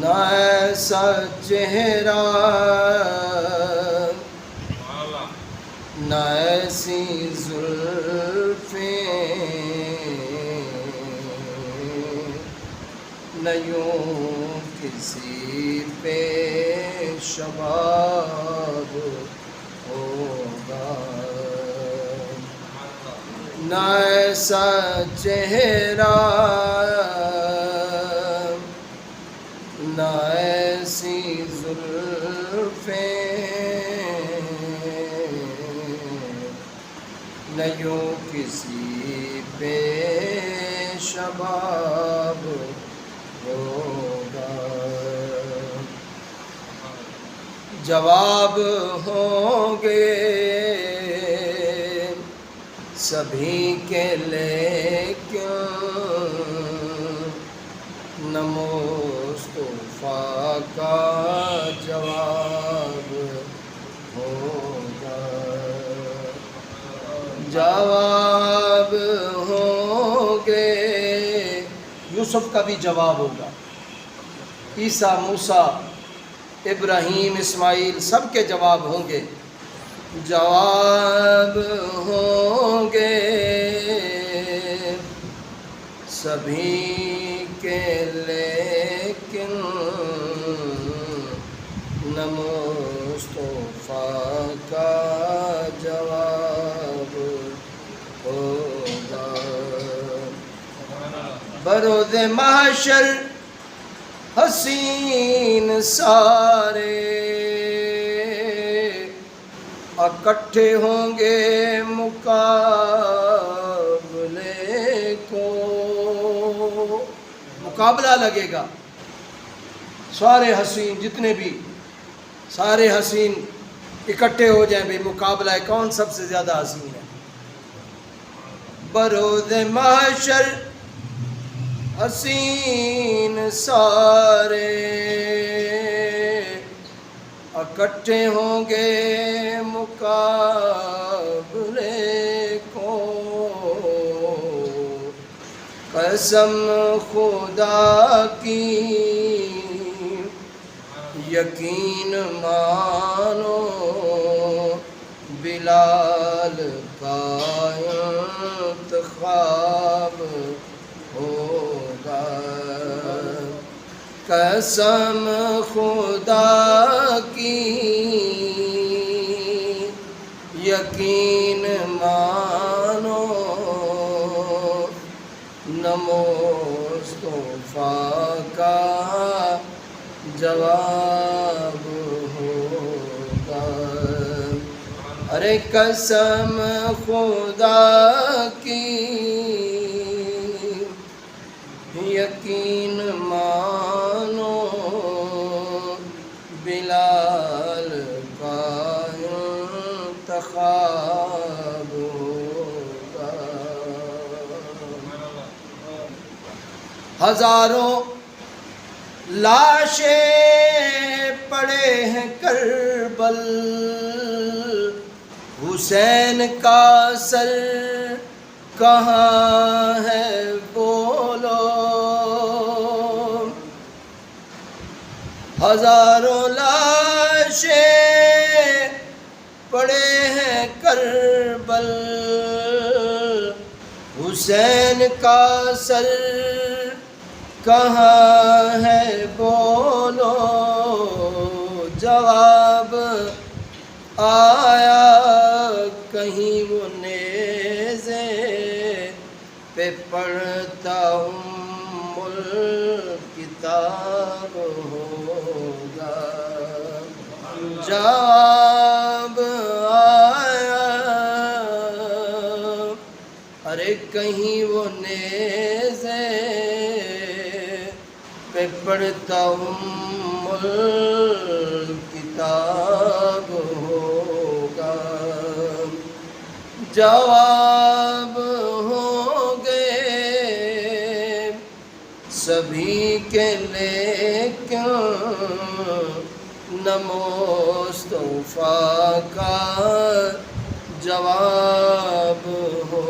نہ ایسا چہرہ نہ ایسی زلفیں نہ یوں کسی پہ شباب ہوگا، نہ ایسا چہرہ نہ ایسی زلفیں نہ یوں کسی پہ شباب ہوگا۔ جواب ہوں گے سبھی کے لیکن نہ مصطفیٰ کا جواب ہوگا۔ جواب ہوں گے، یوسف کا بھی جواب ہوگا، عیسیٰ، موسیٰ، ابراہیم، اسماعیل، سب کے جواب ہوں گے۔ جواب ہوں گے سبھی کے لیکن نہ مصطفیٰ کا جواب ہوگا۔ بروز محشر حسین سارے اکٹھے ہوں گے مقابلے کو، مقابلہ لگے گا، سارے حسین جتنے بھی سارے حسین اکٹھے ہو جائیں، بھئی مقابلہ ہے کون سب سے زیادہ حسین ہے۔ بروز محشر حسین سارے اکٹھے ہوں گے مقابلے کو، قسم خدا کی یقین مانو بلال کا انتخاب ہوگا۔ قسم خدا کی یقین مانو نہ مصطفیٰ کا جواب ہوگا۔ ارے قسم خدا کی یقین مانو بلال کا انتخاب ہوگا۔ ہزاروں لاشیں پڑے ہیں کربل، حسین کا سر کہاں ہے بولو، ہزاروں لاشیں پڑے ہیں کربل، حسین کا سر کہاں ہے بولو۔ جواب آیا کہیں وہ نیزے پہ پڑھتا الکتاب ہوگا۔ جواب آیا ارے کہیں وہ نیزے پہ پڑھتا الکتاب ہوگا۔ جواب ہوں گے سبھی کے لیکن نہ مصطفیٰ کا جواب ہو